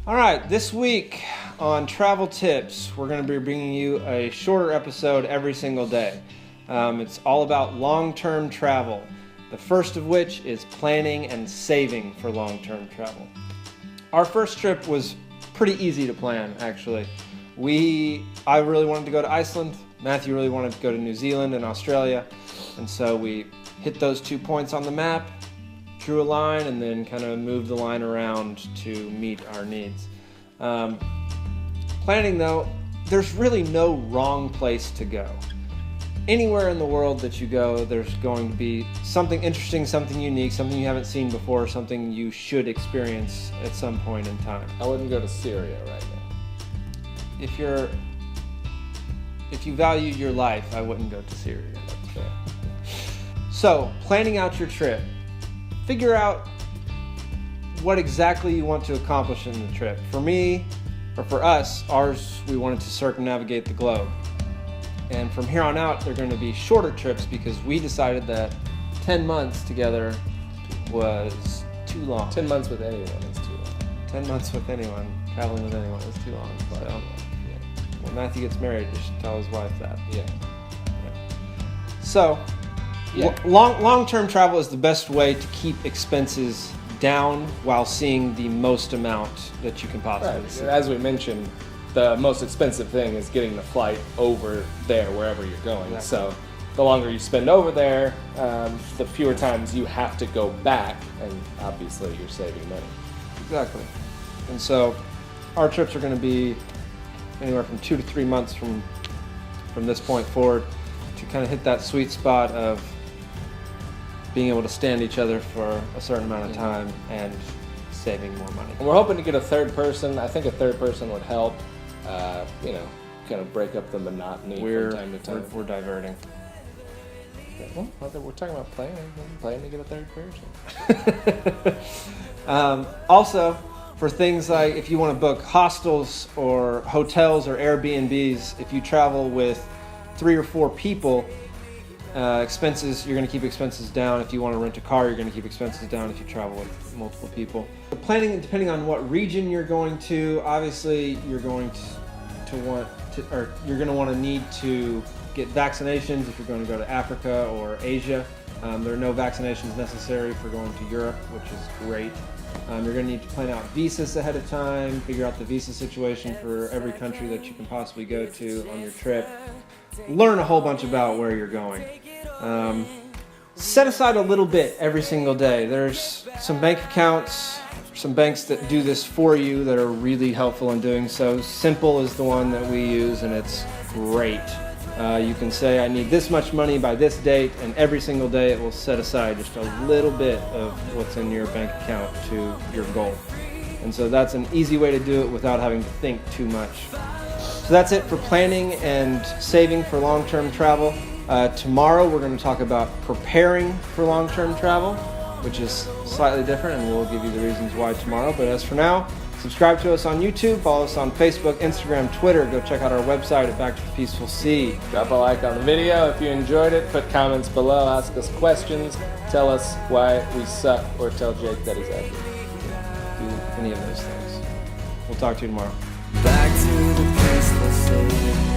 All right, this week on Travel Tips, we're going to be bringing you a shorter episode every single day. It's all about long-term travel, the first of which is planning and saving for long-term travel. Our first trip was pretty easy to plan, actually. I really wanted to go to Iceland. Matthew really wanted to go to New Zealand and Australia. And so we hit those 2 points on the map, drew a line, and then kind of moved the line around to meet our needs. Planning, though, there's really no wrong place to go. Anywhere in the world that you go, there's going to be something interesting, something unique, something you haven't seen before, something you should experience at some point in time. I wouldn't go to Syria right now. If you value your life, I wouldn't go to Syria. Okay. So, planning out your trip. Figure out what exactly you want to accomplish in the trip. For me, or for us, we wanted to circumnavigate the globe. And from here on out, they're going to be shorter trips because we decided that 10 months together was too long. 10 months with anyone is too long. 10 months with anyone, traveling with anyone is too long. So, when Matthew gets married, you should tell his wife that. Yeah. So, long-term travel is the best way to keep expenses down while seeing the most amount that you can possibly see. As we mentioned, the most expensive thing is getting the flight over there, wherever you're going. Exactly. So the longer you spend over there, the fewer times you have to go back, and obviously you're saving money. Exactly. And so our trips are going to be anywhere from 2 to 3 months from this point forward to kind of hit that sweet spot of being able to stand each other for a certain amount of time and saving more money. And we're hoping to get a third person. I think a third person would help, kind of break up the monotony from time to time. We're diverting. Well, we're talking about planning to get a third person. Also, for things like if you want to book hostels or hotels or Airbnbs, if you travel with 3 or 4 people, expenses, you're going to keep expenses down. If you want to rent a car, you're going to keep expenses down if you travel with multiple people. The planning, depending on what region you're going to, obviously you're going to want to need to get vaccinations if you're going to go to Africa or Asia. There are no vaccinations necessary for going to Europe, which is great. You're going to need to plan out visas ahead of time, figure out the visa situation for every country that you can possibly go to on your trip. Learn a whole bunch about where you're going. Set aside a little bit every single day. There's some bank accounts, some banks that do this for you that are really helpful in doing so. Simple is the one that we use, and it's great. You can say, I need this much money by this date, and every single day it will set aside just a little bit of what's in your bank account to your goal. And so that's an easy way to do it without having to think too much. So that's it for planning and saving for long-term travel. Tomorrow we're going to talk about preparing for long-term travel, which is slightly different, and we'll give you the reasons why tomorrow. But as for now, subscribe to us on YouTube, follow us on Facebook, Instagram, Twitter. Go check out our website at Back to the Peaceful Sea. Drop a like on the video if you enjoyed it. Put comments below, ask us questions, tell us why we suck, or tell Jake that he's ugly. Do any of those things. We'll talk to you tomorrow. Back to the peaceful sea.